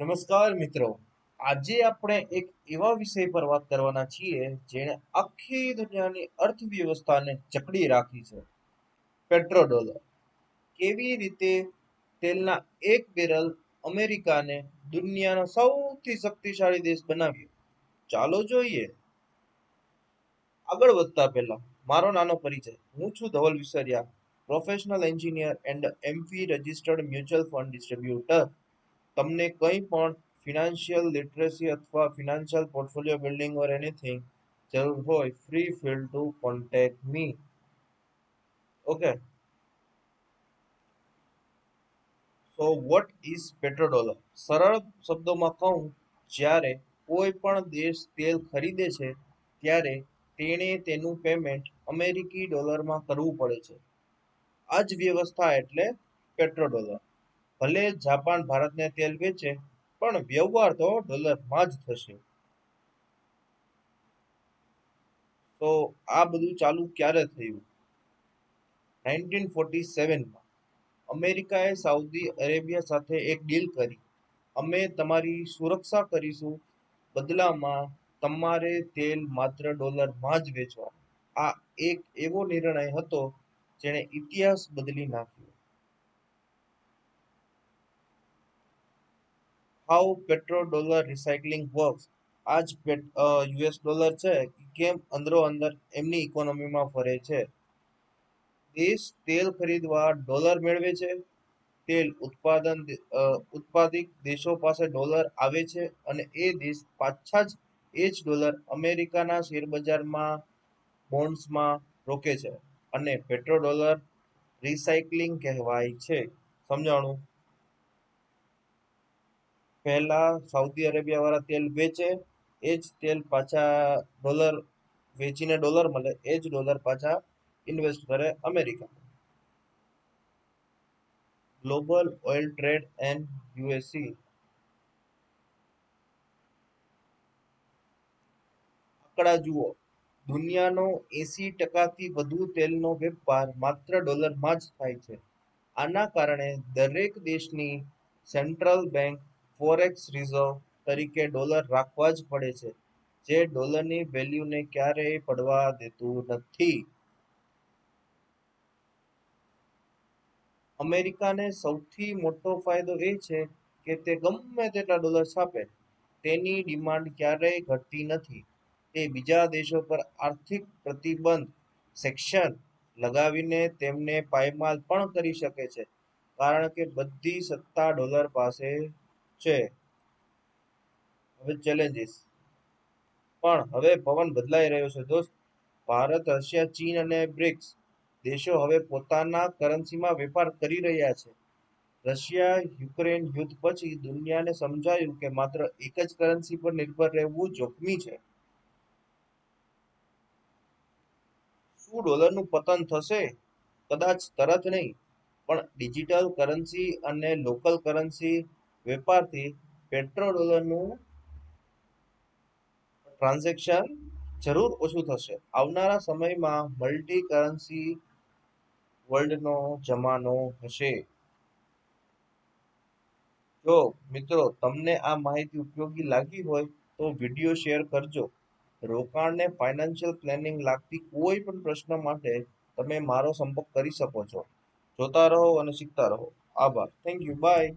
નમસ્કાર મિત્રો. આજે આપણે એક એવા વિષય પર વાત કરવાના છીએ જેણે આખી દુનિયાની અર્થવ્યવસ્થાને જકડી રાખી છે. પેટ્રોડોલર. કેવી રીતે તેલના એક બેરલ અમેરિકાને દુનિયાનો સૌથી શક્તિશાળી દેશ બનાવ્યો, ચાલો જોઈએ. આગળ વધતા પહેલા મારો નાનો પરિચય. હું છું Dhaval Visaria, professional engineer and AMFI registered mutual fund distributor. તમને કંઈ પણ ફિનાન્શિયલ લિટરેસી અથવા financial portfolio building or anything જરૂર હોય, free feel to contact me. Okay, so what is petrodollar? સરળ શબ્દોમાં કહું, જ્યારે કોઈ પણ દેશ તેલ ખરીદે છે ત્યારે તેણે તેનું પેમેન્ટ અમેરિકી ડોલરમાં કરવું પડે છે. આ જ વ્યવસ્થા એટલે પેટ્રોડોલર. ભલે જાપાન ભારતને તેલ વેચે, પણ વ્યવહાર તો ડોલરમાં જ થશે. તો આ બધું ચાલુ ક્યારે થયું? 1947માં અમેરિકાએ સાઉદી અરેબિયા સાથે એક ડીલ કરી. અમે તમારી સુરક્ષા કરીશું, બદલામાં તમારે તેલ માત્ર ડોલરમાં જ વેચવાનું. આ એક એવો નિર્ણય હતો જેણે ઇતિહાસ બદલી નાખ્યો. How petrodollar recycling works. આ જ યુએસ ડોલર છે, કેમ અંદરો અંદર એમની ઇકોનોમીમાં ફરે છે. દેશ તેલ ખરીદવા ડોલર મેળવે છે, તેલ ઉત્પાદિત દેશો પાસે ડોલર આવે છે અને એ દેશ પાછા જ એ જ ડોલર અમેરિકાના શેરબજારમાં બોન્ડ્સમાં રોકે છે, અને પેટ્રોડોલર રિસાયકલિંગ કહેવાય છે. સમજાણું? પહેલા સાઉદી અરેબિયા વાળા તેલ વેચે, એ જ તેલ પાછા ડોલર વેચીને ડોલર મળે, એ જ ડોલર પાછા ઇન્વેસ્ટ કરે America. Global oil trade and USC. આંકડા જુઓ. દુનિયાનો 80% વધુ તેલનો વેપાર માત્ર ડોલરમાં જ થાય છે. આના કારણે દરેક દેશની સેન્ટ્રલ બેંક ફોરેક્સ રિઝર્વ તરીકે ડોલર રાખવા જ પડે છે, જે ડોલરની વેલ્યુને ક્યારેય પડવા દેતું નથી. અમેરિકાને સૌથી મોટો ફાયદો એ છે કે તે ગમે તેટલા ડોલર છાપે, તેની ડિમાન્ડ ક્યારેય ઘટતી નથી. તે બીજા દેશો પર આર્થિક પ્રતિબંધ સેક્શન લગાવીને તેમને પાયમાલ પણ કરી શકે છે, કારણ કે બધી સત્તા ડોલર પાસે છે. હવે ચેલેન્જીસ. પણ હવે પવન બદલાઈ રહ્યો છે દોસ્ત. ભારત, રશિયા, ચીન અને બ્રિક્સ દેશો હવે પોતાના કરન્સીમાં વેપાર કરી રહ્યા છે. રશિયા યુક્રેન યુદ્ધ પછી દુનિયાને સમજાયું કે માત્ર એક જ કરન્સી પર નિર્ભર રહેવું જોખમી છે. શું ડોલરનું પતન થશે? કદાચ તરત નહીં, પણ ડિજિટલ કરન્સી અને લોકલ કરન્સી વેપારથી પેટ્રોડોલરનું ટ્રાન્ઝેક્શન જરૂર ઓછું થશે. આવનારા સમયમાં મલ્ટી કરન્સી વર્લ્ડનો જમાનો હશે. જો મિત્રો તમને આ માહિતી ઉપયોગી લાગી હોય તો વિડીયો શેર કરજો. રોકાણને ફાઇનાન્શિયલ પ્લાનિંગ લાગતી કોઈ પણ પ્રશ્ન માટે તમે મારો સંપર્ક કરી શકો છો. જોતા રહો અને શીખતા રહો. આભાર. Thank you. બાય.